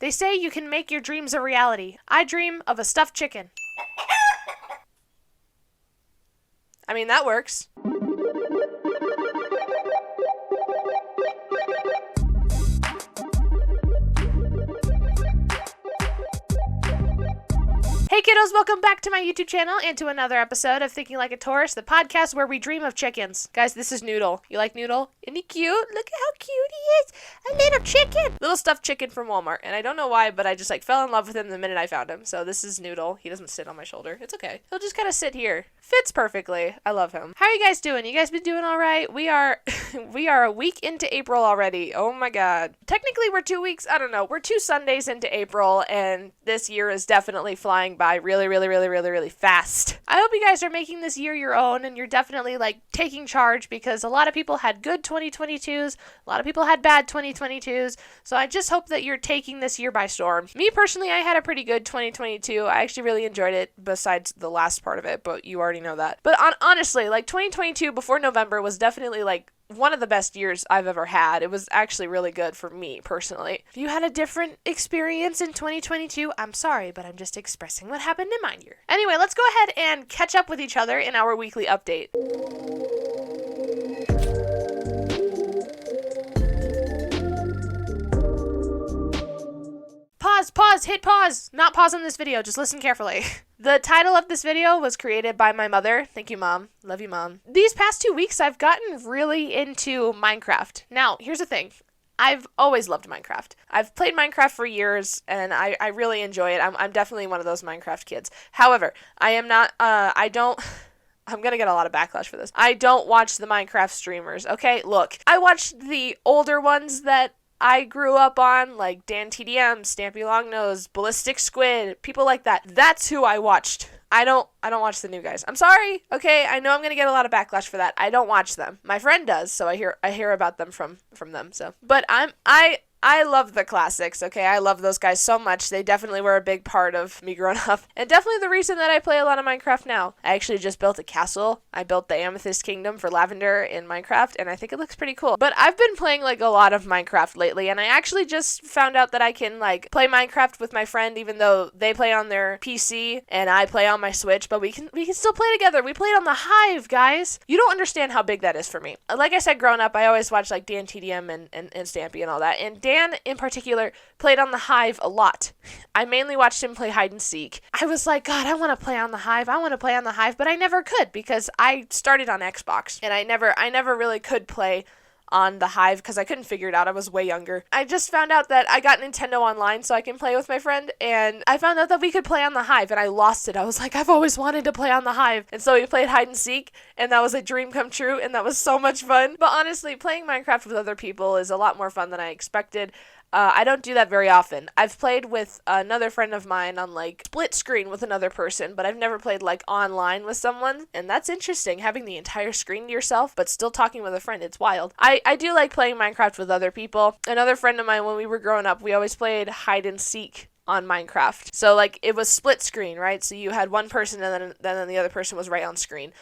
They say you can make your dreams a reality. I dream of a stuffed chicken. I mean, that works. Hey kiddos, welcome back to my YouTube channel and to another episode of Thinking Like a Taurus, the podcast where we dream of chickens. Guys, this is Noodle. You like Noodle? Isn't he cute? Look at how cute he is. A little chicken. Little stuffed chicken from Walmart. And I don't know why, but I just fell in love with him the minute I found him. So this is Noodle. He doesn't sit on my shoulder. It's okay. He'll just kind of sit here. Fits perfectly. I love him. How are you guys doing? You guys been doing all right? We are a week into April already. Oh my god. Technically we're 2 weeks. I don't know. We're 2 Sundays into April and this year is definitely flying by really fast. I hope you guys are making this year your own and you're definitely taking charge because a lot of people had good 2022s, a lot of people had bad 2022s, so I just hope that you're taking this year by storm. Me personally, I had a pretty good 2022. I actually really enjoyed it besides the last part of it, but you already know that. But honestly, 2022 before November was definitely one of the best years I've ever had. It was actually really good for me personally. If you had a different experience in 2022, I'm sorry, but I'm just expressing what happened in my year. Anyway, let's go ahead and catch up with each other in our weekly update. Pause, hit pause. Not pause on this video, just listen carefully. The title of this video was created by my mother. Thank you, Mom. Love you, Mom. These past 2 weeks, I've gotten really into Minecraft. Now, here's the thing. I've always loved Minecraft. I've played Minecraft for years, and I really enjoy it. I'm definitely one of those Minecraft kids. However, I am not, I'm gonna get a lot of backlash for this. I don't watch the Minecraft streamers, okay? Look, I watch the older ones that I grew up on, like Dan TDM, Stampy Longnose, Ballistic Squid, people like that. That's who I watched. I don't watch the new guys. I'm sorry. Okay, I know I'm gonna get a lot of backlash for that. I don't watch them. My friend does, so I hear about them from them. So, but I love the classics, okay? I love those guys so much. They definitely were a big part of me growing up. And definitely the reason that I play a lot of Minecraft now. I actually just built a castle. I built the Amethyst Kingdom for Lavender in Minecraft, and I think it looks pretty cool. But I've been playing a lot of Minecraft lately, and I actually just found out that I can play Minecraft with my friend even though they play on their PC and I play on my Switch, but we can still play together. We played on the Hive, guys. You don't understand how big that is for me. Like I said, growing up, I always watched Dan TDM and Stampy and all that, and Dan, in particular, played on the Hive a lot. I mainly watched him play hide and seek. I was like, God, I want to play on the Hive. But I never could because I started on Xbox, and I never really could play on the Hive because I couldn't figure it out. I was way younger. I just found out that I got Nintendo Online so I can play with my friend, and I found out that we could play on the Hive, and I lost it. I was like, I've always wanted to play on the Hive, and so we played hide and seek, and that was a dream come true, and that was so much fun. But honestly, playing Minecraft with other people is a lot more fun than I expected. I don't do that very often. I've played with another friend of mine on split screen with another person, but I've never played online with someone, and that's interesting, having the entire screen to yourself but still talking with a friend. It's wild. I do like playing Minecraft with other people. Another friend of mine, when we were growing up, we always played hide and seek on Minecraft. So it was split screen, right? So you had one person and then the other person was right on screen.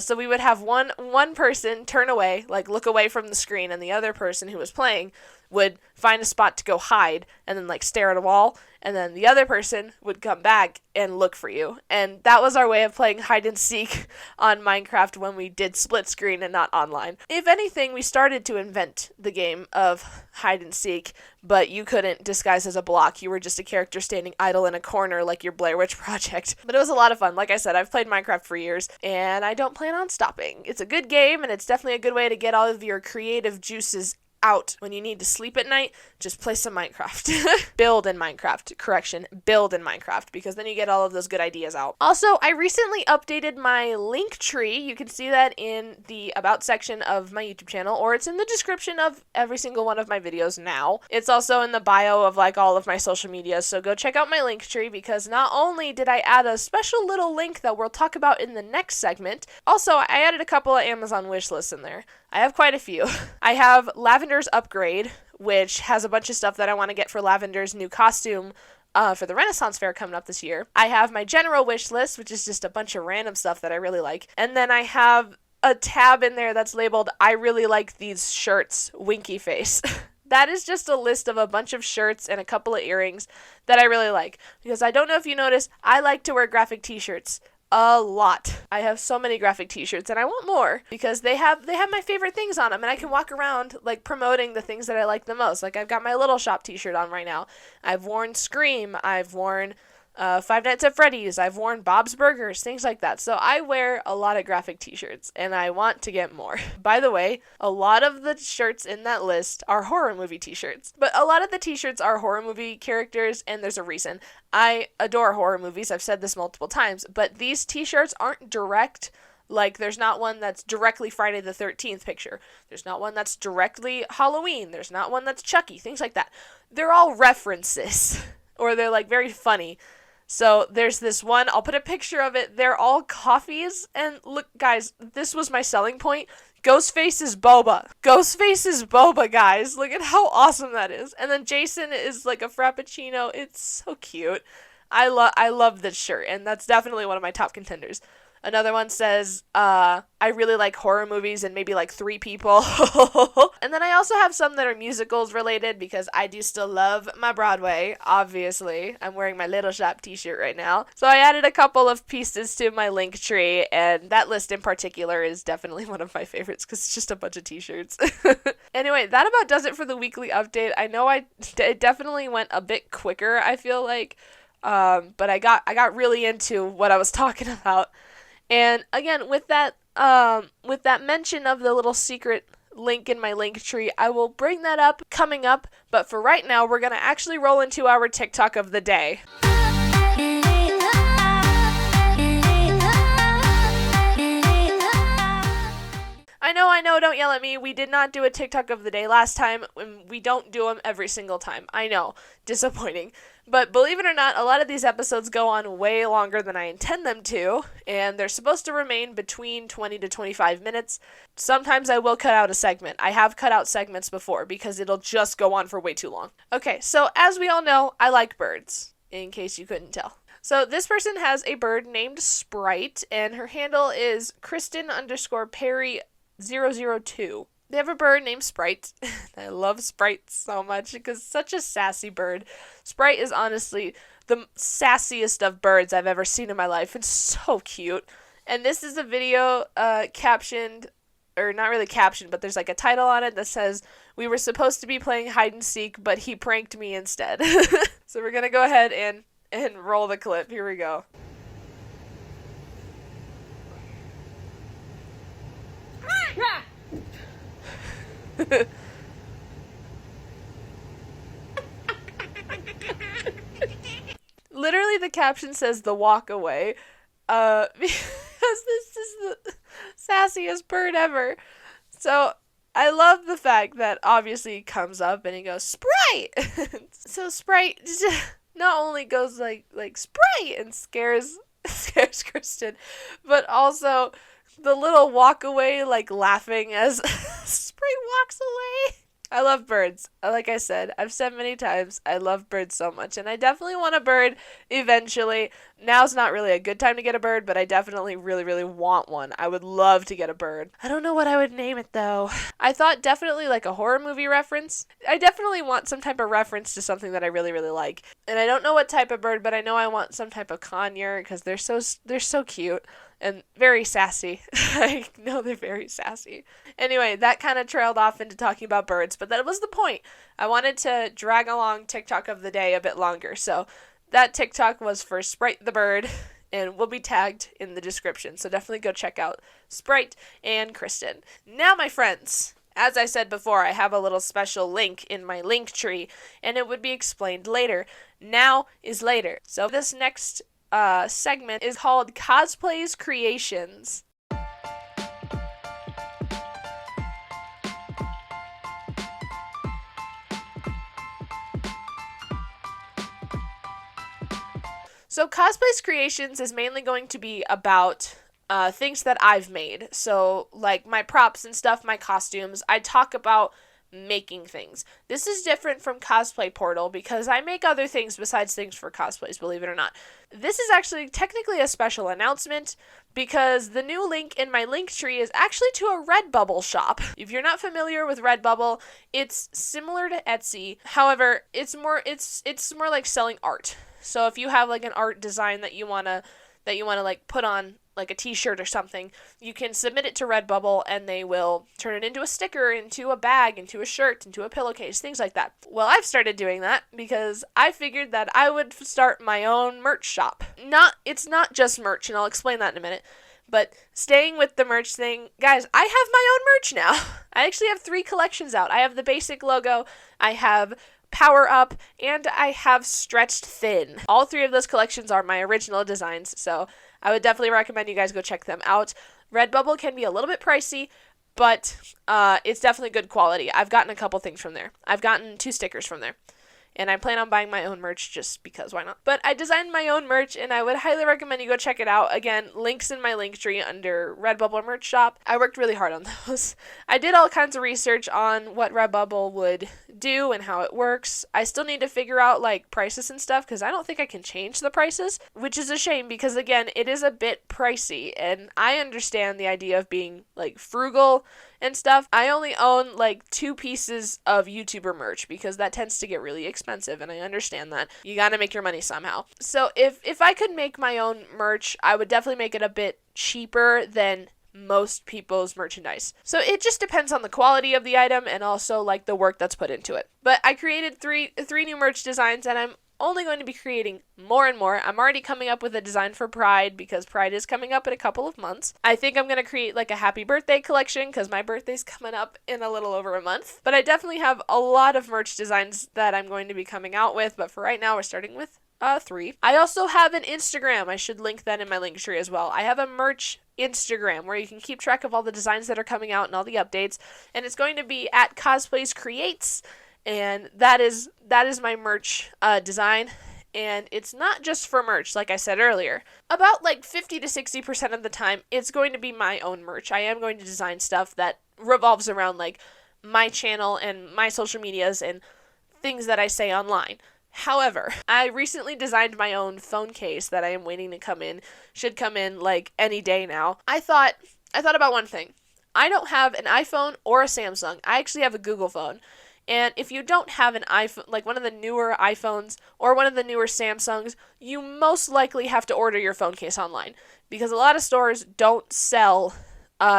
So we would have one person turn away, look away from the screen, and the other person who was playing would find a spot to go hide and then stare at a wall, and then the other person would come back and look for you. And that was our way of playing hide and seek on Minecraft when we did split screen and not online. If anything, we started to invent the game of hide and seek, but you couldn't disguise as a block. You were just a character standing idle in a corner like your Blair Witch Project. But it was a lot of fun. Like I said, I've played Minecraft for years, and I don't plan on stopping. It's a good game, and it's definitely a good way to get all of your creative juices out when you need to sleep at night. Just play some Minecraft. Build in Minecraft, because then you get all of those good ideas out. Also, I recently updated my link tree. You can see that in the About section of my YouTube channel, or it's in the description of every single one of my videos now. It's also in the bio of all of my social media, so go check out my link tree, because not only did I add a special little link that we'll talk about in the next segment, also I added a couple of Amazon wish lists in there. I have quite a few. I have Lavender's Upgrade, which has a bunch of stuff that I want to get for Lavender's new costume for the Renaissance Fair coming up this year. I have my general wish list, which is just a bunch of random stuff that I really like. And then I have a tab in there that's labeled, I really like these shirts, winky face. that is just a list of a bunch of shirts and a couple of earrings that I really like. Because I don't know if you noticed, I like to wear graphic t-shirts a lot. I have so many graphic t-shirts and I want more because they have my favorite things on them, and I can walk around like promoting the things that I like the most. Like I've got my Little Shop t-shirt on right now. I've worn Scream, I've worn Five Nights at Freddy's, I've worn Bob's Burgers, things like that. So I wear a lot of graphic t-shirts and I want to get more. By the way, a lot of the shirts in that list are horror movie t-shirts, but a lot of the t-shirts are horror movie characters, and there's a reason. I adore horror movies, I've said this multiple times, but these t-shirts aren't direct. Like, there's not one that's directly Friday the 13th picture. There's not one that's directly Halloween. There's not one that's Chucky, things like that. They're all references, or they're like very funny. So there's this one, I'll put a picture of it. They're all coffees, and look, guys, this was my selling point. Ghostface is boba. Ghostface is boba, guys. Look at how awesome that is. And then Jason is like a frappuccino. It's so cute. I love this shirt, and that's definitely one of my top contenders. Another one says, I really like horror movies and maybe like 3 people. And then I also have some that are musicals related because I do still love my Broadway, obviously. I'm wearing my Little Shop t-shirt right now. So I added a couple of pieces to my link tree, and that list in particular is definitely one of my favorites because it's just a bunch of t-shirts. Anyway, that about does it for the weekly update. I know it definitely went a bit quicker, I feel like. But I got really into what I was talking about. And again, with that mention of the little secret link in my link tree, I will bring that up coming up. But for right now, we're going to actually roll into our TikTok of the day. I know, don't yell at me. We did not do a TikTok of the day last time, and we don't do them every single time. I know, disappointing. But believe it or not, a lot of these episodes go on way longer than I intend them to, and they're supposed to remain between 20 to 25 minutes. Sometimes I will cut out a segment. I have cut out segments before because it'll just go on for way too long. Okay, so as we all know, I like birds, in case you couldn't tell. So this person has a bird named Sprite, and her handle is Kristen_Perry002. They have a bird named Sprite. I love Sprite so much because it's such a sassy bird. Sprite is honestly the sassiest of birds I've ever seen in my life. It's so cute. And this is a video captioned, or not really captioned, but there's like a title on it that says, "We were supposed to be playing hide and seek, but he pranked me instead." So we're going to go ahead and roll the clip. Here we go. Literally the caption says the walk away, because this is the sassiest bird ever. So I love the fact that obviously he comes up and he goes, "Sprite!" So Sprite not only goes like Sprite and scares Kristen, but also the little walk away, like laughing as Sprite walks away. I love birds. Like I said, I've said many times, I love birds so much, and I definitely want a bird eventually. Now's not really a good time to get a bird, but I definitely really, really want one. I would love to get a bird. I don't know what I would name it, though. I thought definitely like a horror movie reference. I definitely want some type of reference to something that I really, really like. And I don't know what type of bird, but I know I want some type of conure, because they're so cute. And very sassy. I know they're very sassy. Anyway, that kind of trailed off into talking about birds, but that was the point. I wanted to drag along TikTok of the day a bit longer. So that TikTok was for Sprite the bird, and will be tagged in the description. So definitely go check out Sprite and Kristen. Now, my friends, as I said before, I have a little special link in my link tree, and it would be explained later. Now is later. So this next segment is called Cosplays Creations. So Cosplays Creations is mainly going to be about things that I've made. So like my props and stuff, my costumes. I talk about making things. This is different from Cosplay Portal because I make other things besides things for cosplays, believe it or not. This is actually technically a special announcement because the new link in my link tree is actually to a Redbubble shop. If you're not familiar with Redbubble, it's similar to Etsy. However, it's more like selling art. So if you have like an art design that you want to like put on like a t-shirt or something, you can submit it to Redbubble and they will turn it into a sticker, into a bag, into a shirt, into a pillowcase, things like that. Well, I've started doing that because I figured that I would start my own merch shop. It's not just merch, and I'll explain that in a minute. But staying with the merch thing, guys, I have my own merch now. I actually have 3 collections out. I have the basic logo, I have Power Up, and I have Stretched Thin. All 3 of those collections are my original designs, so I would definitely recommend you guys go check them out. Redbubble can be a little bit pricey, but it's definitely good quality. I've gotten a couple things from there. I've gotten 2 stickers from there. And I plan on buying my own merch just because, why not? But I designed my own merch, and I would highly recommend you go check it out. Again, links in my link tree under Redbubble merch shop. I worked really hard on those. I did all kinds of research on what Redbubble would do and how it works. I still need to figure out like prices and stuff because I don't think I can change the prices, which is a shame because, again, it is a bit pricey, and I understand the idea of being like frugal and stuff. I only own like 2 pieces of YouTuber merch because that tends to get really expensive, and I understand that. You gotta make your money somehow. So if I could make my own merch, I would definitely make it a bit cheaper than most people's merchandise. So it just depends on the quality of the item and also like the work that's put into it. But I created three new merch designs, and I'm only going to be creating more and more. I'm already coming up with a design for Pride because Pride is coming up in a couple of months. I think I'm going to create like a happy birthday collection because my birthday's coming up in a little over a month. But I definitely have a lot of merch designs that I'm going to be coming out with. But for right now, we're starting with 3. I also have an Instagram. I should link that in my link tree as well. I have a merch Instagram where you can keep track of all the designs that are coming out and all the updates. And it's going to be at Cosplays Creates. And that is my merch design. And it's not just for merch, like I said earlier. About like 50 to 60% of the time, it's going to be my own merch. I am going to design stuff that revolves around like my channel and my social medias and things that I say online. However, I recently designed my own phone case that I am waiting to come in. Should come in like any day now. I thought about one thing. I don't have an iPhone or a Samsung. I actually have a Google phone. And if you don't have an iPhone, like one of the newer iPhones or one of the newer Samsungs, you most likely have to order your phone case online because a lot of stores don't sell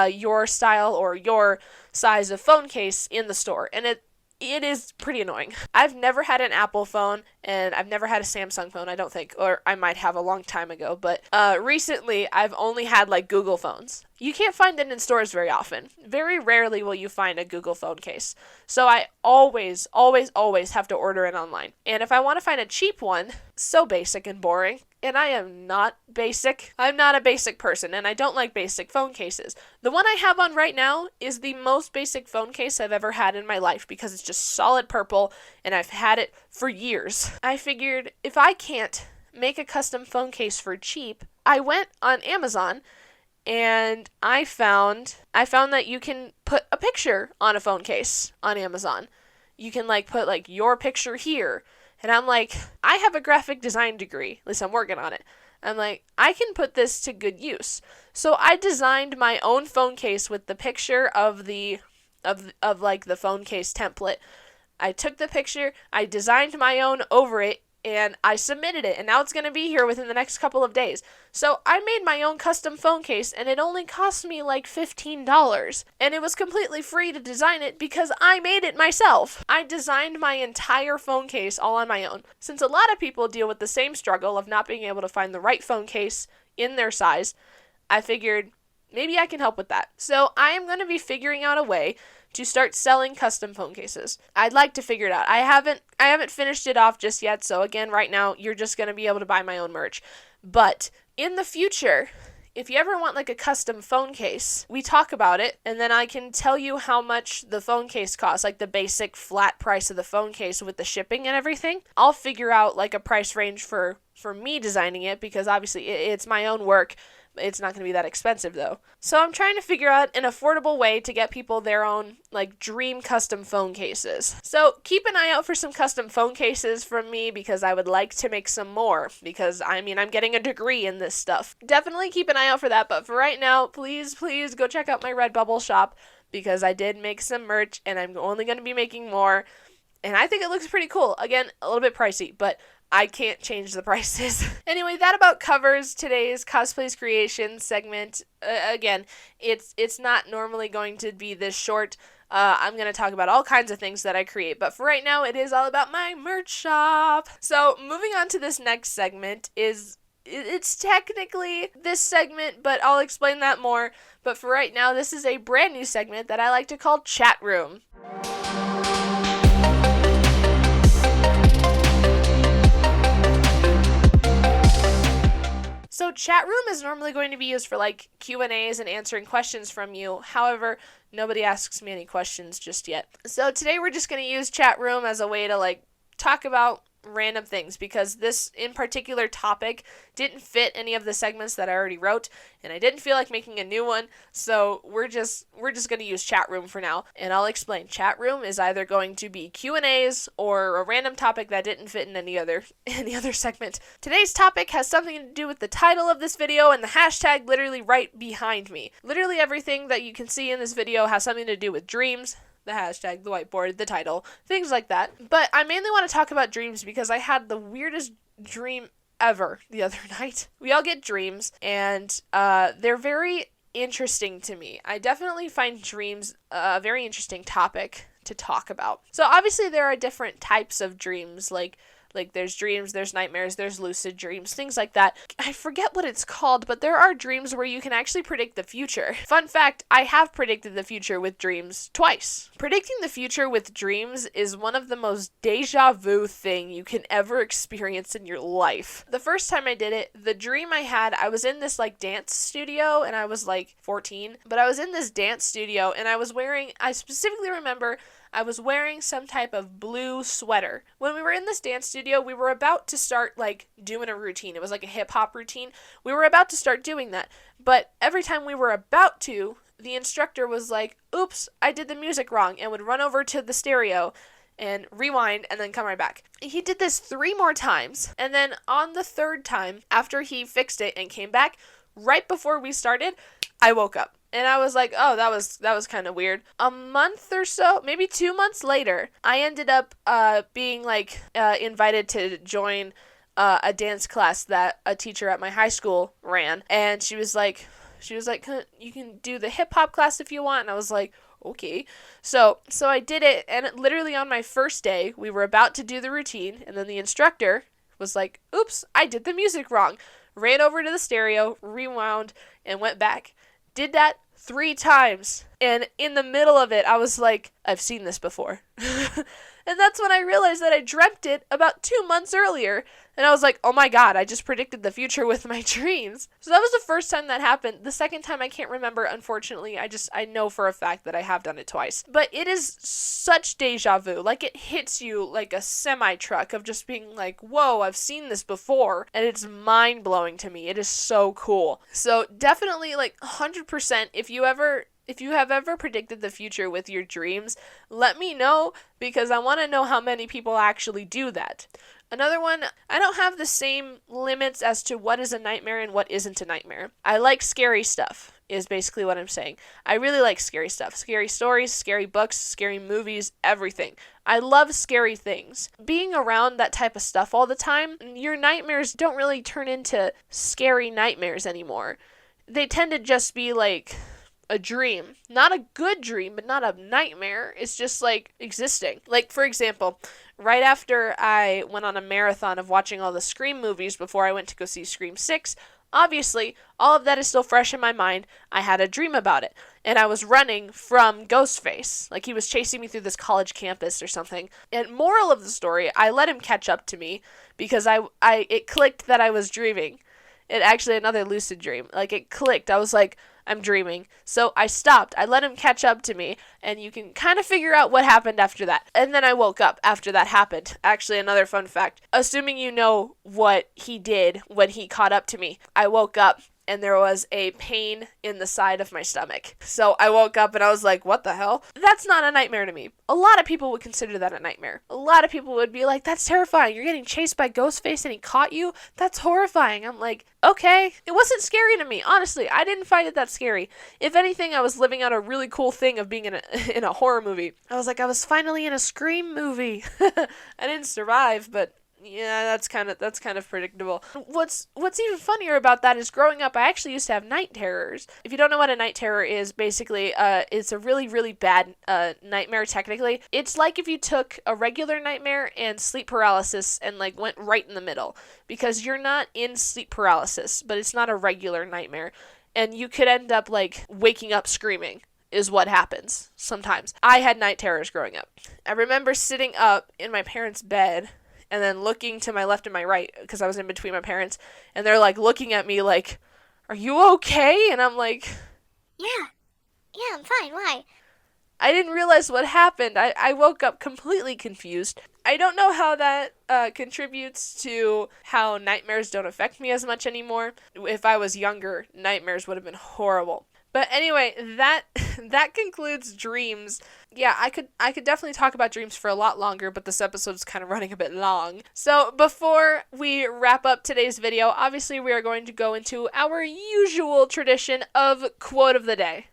your style or your size of phone case in the store. And it is pretty annoying. I've never had an Apple phone, and I've never had a Samsung phone, I don't think, or I might have a long time ago, but recently I've only had like Google phones. You can't find it in stores very often. Very rarely will you find a Google phone case. So I always have to order it online. And if I want to find a cheap one, so basic and boring, and I am not basic. I'm not a basic person, and I don't like basic phone cases. The one I have on right now is the most basic phone case I've ever had in my life because it's just solid purple, and I've had it for years. I figured if I can't make a custom phone case for cheap, I went on Amazon and I found that you can put a picture on a phone case on Amazon. You can like put like your picture here. And I'm like, I have a graphic design degree. At least I'm working on it. I'm like, I can put this to good use. So I designed my own phone case with the picture of the phone case template. I took the picture, I designed my own over it, and I submitted it, and now it's going to be here within the next couple of days. So I made my own custom phone case, and it only cost me like $15. And it was completely free to design it because I made it myself. I designed my entire phone case all on my own. Since a lot of people deal with the same struggle of not being able to find the right phone case in their size, I figured maybe I can help with that. So I am going to be figuring out a way to start selling custom phone cases. I'd like to figure it out. I haven't finished it off just yet, so again, right now, you're just going to be able to buy my own merch. But in the future, if you ever want like a custom phone case, we talk about it, and then I can tell you how much the phone case costs, like the basic flat price of the phone case with the shipping and everything. I'll figure out like a price range for me designing it because obviously it's my own work. It's not going to be that expensive though. So I'm trying to figure out an affordable way to get people their own like dream custom phone cases. So keep an eye out for some custom phone cases from me because I would like to make some more because I'm getting a degree in this stuff. Definitely keep an eye out for that, but for right now, please go check out my Redbubble shop because I did make some merch and I'm only going to be making more and I think it looks pretty cool. Again, a little bit pricey, but I can't change the prices. Anyway, that about covers today's Cosplays Creation segment. Again, it's not normally going to be this short. I'm going to talk about all kinds of things that I create, but for right now, it is all about my merch shop. So, moving on to this next segment it's technically this segment, but I'll explain that more. But for right now, this is a brand new segment that I like to call Chat Room. So chat room is normally going to be used for like Q&As and answering questions from you. However, nobody asks me any questions just yet. So today we're just going to use chat room as a way to like talk about random things because this in particular topic didn't fit any of the segments that I already wrote and I didn't feel like making a new one, so we're just going to use chat room for now, and I'll explain. Chat room is either going to be Q&As or a random topic that didn't fit in any other segment. Today's topic has something to do with the title of this video and the hashtag literally right behind me. Literally everything that you can see in this video has something to do with dreams, the hashtag, the whiteboard, the title, things like that. But I mainly want to talk about dreams because I had the weirdest dream ever the other night. We all get dreams, and they're very interesting to me. I definitely find dreams a very interesting topic to talk about. So obviously there are different types of dreams, like there's dreams, there's nightmares, there's lucid dreams, things like that. I forget what it's called, but there are dreams where you can actually predict the future. Fun fact, I have predicted the future with dreams twice. Predicting the future with dreams is one of the most deja vu thing you can ever experience in your life. The first time I did it, the dream I had, I was in this like dance studio and I was like 14, but I was in this dance studio and I specifically remember I was wearing some type of blue sweater. When we were in this dance studio, we were about to start like doing a routine. It was like a hip hop routine. We were about to start doing that. But every time we were about to, the instructor was like, oops, I did the music wrong, and would run over to the stereo and rewind and then come right back. He did this 3 more times. And then on the 3rd time, after he fixed it and came back, right before we started, I woke up. And I was like, oh, that was kind of weird. A month or so, maybe 2 months later, I ended up being like invited to join a dance class that a teacher at my high school ran. And she was like, you can do the hip hop class if you want. And I was like, okay. So I did it. And literally on my first day, we were about to do the routine. And then the instructor was like, oops, I did the music wrong. Ran over to the stereo, rewound, and went back. Did that 3 times. And in the middle of it, I was like, I've seen this before. And that's when I realized that I dreamt it about 2 months earlier. And I was like, oh my God, I just predicted the future with my dreams. So that was the first time that happened. The second time I can't remember, unfortunately. I know for a fact that I have done it twice. But it is such deja vu. Like it hits you like a semi-truck of just being like, whoa, I've seen this before. And it's mind-blowing to me. It is so cool. So definitely like 100% if you have ever predicted the future with your dreams, let me know because I want to know how many people actually do that. Another one, I don't have the same limits as to what is a nightmare and what isn't a nightmare. I like scary stuff, is basically what I'm saying. I really like scary stuff. Scary stories, scary books, scary movies, everything. I love scary things. Being around that type of stuff all the time, your nightmares don't really turn into scary nightmares anymore. They tend to just be like a dream. Not a good dream, but not a nightmare. It's just like existing. Like, for example, right after I went on a marathon of watching all the Scream movies before I went to go see Scream 6, obviously, all of that is still fresh in my mind. I had a dream about it. And I was running from Ghostface. Like, he was chasing me through this college campus or something. And moral of the story, I let him catch up to me because it clicked that I was dreaming. It actually, another lucid dream. Like, it clicked. I was like, I'm dreaming. So I stopped. I let him catch up to me, and you can kind of figure out what happened after that. And then I woke up after that happened. Actually, another fun fact. Assuming you know what he did when he caught up to me, I woke up, and there was a pain in the side of my stomach. So I woke up and I was like, what the hell? That's not a nightmare to me. A lot of people would consider that a nightmare. A lot of people would be like, that's terrifying. You're getting chased by Ghostface and he caught you? That's horrifying. I'm like, okay. It wasn't scary to me. Honestly, I didn't find it that scary. If anything, I was living out a really cool thing of being in a horror movie. I was like, I was finally in a Scream movie. I didn't survive, but yeah, that's kind of predictable. What's even funnier about that is growing up, I actually used to have night terrors. If you don't know what a night terror is, basically, it's a really, really bad nightmare, technically. It's like if you took a regular nightmare and sleep paralysis and, like, went right in the middle. Because you're not in sleep paralysis, but it's not a regular nightmare. And you could end up, like, waking up screaming. Is what happens sometimes. I had night terrors growing up. I remember sitting up in my parents' bed and then looking to my left and my right because I was in between my parents, and they're like looking at me like, "Are you okay?" And I'm like, Yeah, I'm fine. Why? I didn't realize what happened. I woke up completely confused. I don't know how that contributes to how nightmares don't affect me as much anymore. If I was younger, nightmares would have been horrible. But anyway, that concludes dreams. Yeah, I could definitely talk about dreams for a lot longer, but this episode's kind of running a bit long. So before we wrap up today's video, obviously we are going to go into our usual tradition of quote of the day.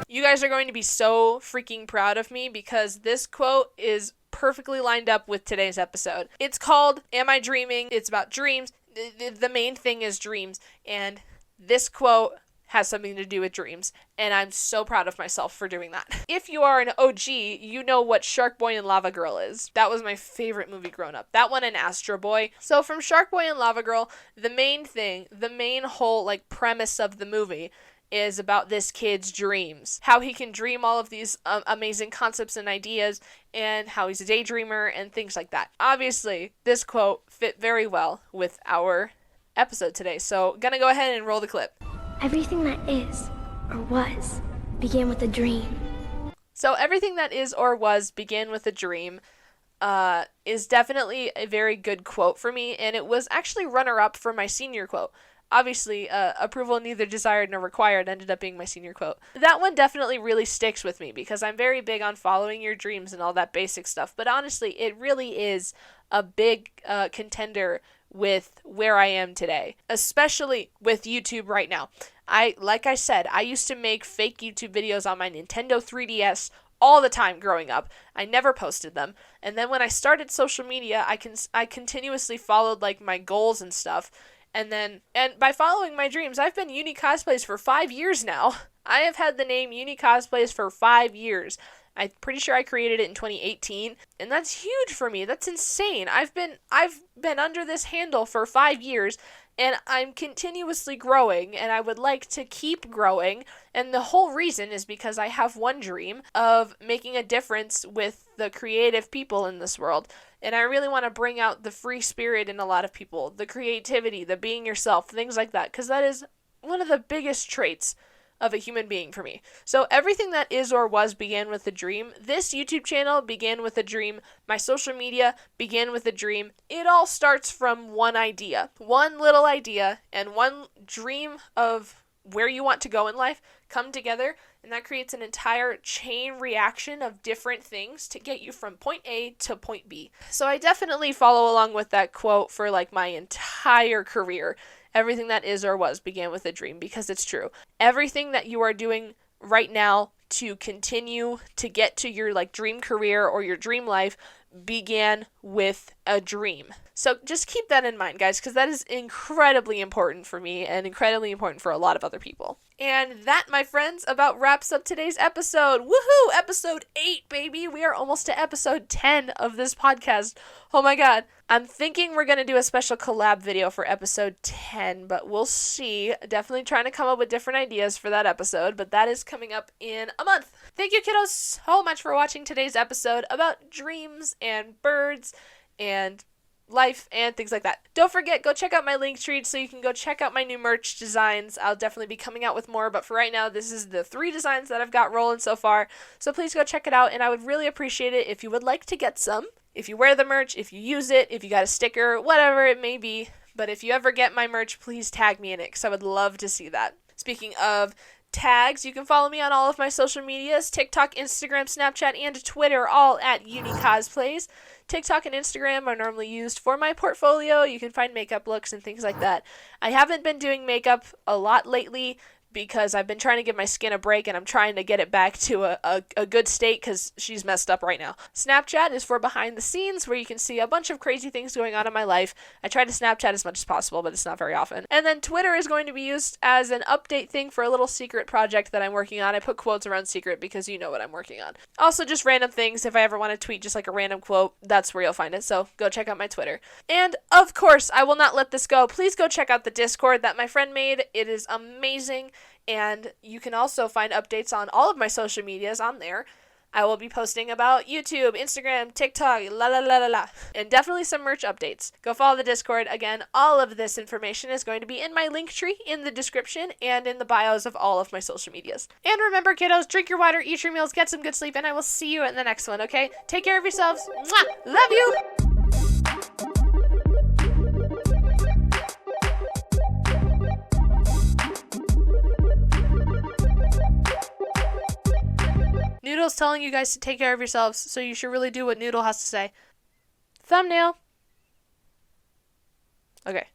You guys are going to be so freaking proud of me because this quote is perfectly lined up with today's episode. It's called Am I Dreaming? It's about dreams. The main thing is dreams, and this quote has something to do with dreams, and I'm so proud of myself for doing that. If you are an OG, you know what Shark Boy and Lava Girl is. That was my favorite movie growing up. That one and Astro Boy. So from Shark Boy and Lava Girl, the main whole like premise of the movie is about this kid's dreams. How he can dream all of these amazing concepts and ideas, and how he's a daydreamer and things like that. Obviously, this quote fit very well with our episode today, so gonna go ahead and roll the clip. Everything that is or was began with a dream. So everything that is or was began with a dream is definitely a very good quote for me, and it was actually runner-up for my senior quote. Obviously, approval neither desired nor required ended up being my senior quote. That one definitely really sticks with me because I'm very big on following your dreams and all that basic stuff. But honestly, it really is a big contender with where I am today, especially with YouTube right now. Like I said, I used to make fake YouTube videos on my Nintendo 3DS all the time growing up. I never posted them. And then when I started social media, I continuously followed like my goals and stuff. And by following my dreams, I've been Uni Cosplays for 5 years now. I have had the name Uni Cosplays for 5 years. I'm pretty sure I created it in 2018, and that's huge for me. That's insane. I've been under this handle for 5 years, and I'm continuously growing, and I would like to keep growing. And the whole reason is because I have one dream of making a difference with the creative people in this world. And I really want to bring out the free spirit in a lot of people, the creativity, the being yourself, things like that, because that is one of the biggest traits of a human being for me. So everything that is or was began with a dream. This YouTube channel began with a dream. My social media began with a dream. It all starts from one idea, one little idea, and one dream of where you want to go in life come together, and that creates an entire chain reaction of different things to get you from point A to point B. So I definitely follow along with that quote for like my entire career. Everything that is or was began with a dream, because it's true. Everything that you are doing right now to continue to get to your like dream career or your dream life began with a dream. So just keep that in mind, guys, because that is incredibly important for me and incredibly important for a lot of other people. And that, my friends, about wraps up today's episode. Woohoo! Episode 8, baby! We are almost to episode 10 of this podcast. Oh my god. I'm thinking we're going to do a special collab video for episode 10, but we'll see. Definitely trying to come up with different ideas for that episode, but that is coming up in a month. Thank you, kiddos, so much for watching today's episode about dreams and birds and life and things like that. Don't forget, go check out my Linktree so you can go check out my new merch designs. I'll definitely be coming out with more, but for right now, this is the 3 designs that I've got rolling so far. So please go check it out, and I would really appreciate it if you would like to get some. If you wear the merch, if you use it, if you got a sticker, whatever it may be, But if you ever get my merch, please tag me in it because I would love to see that. Speaking of tags, you can follow me on all of my social medias, TikTok, Instagram, Snapchat, and Twitter, all at Uni Cosplays. TikTok and Instagram are normally used for my portfolio. You can find makeup looks and things like that. I haven't been doing makeup a lot lately because I've been trying to give my skin a break and I'm trying to get it back to a good state because she's messed up right now. Snapchat is for behind the scenes where you can see a bunch of crazy things going on in my life. I try to Snapchat as much as possible, but it's not very often. And then Twitter is going to be used as an update thing for a little secret project that I'm working on. I put quotes around secret because you know what I'm working on. Also just random things. If I ever want to tweet just like a random quote, that's where you'll find it. So go check out my Twitter. And of course, I will not let this go. Please go check out the Discord that my friend made. It is amazing. And you can also find updates on all of my social medias on there. I will be posting about YouTube, Instagram, TikTok, and definitely some merch updates. Go follow the Discord. Again, all of this information is going to be in my link tree in the description and in the bios of all of my social medias. And remember, kiddos, drink your water, eat your meals, get some good sleep, and I will see you in the next one, okay? Take care of yourselves. Mwah! Love you! Noodle's telling you guys to take care of yourselves, so you should really do what Noodle has to say. Thumbnail. Okay.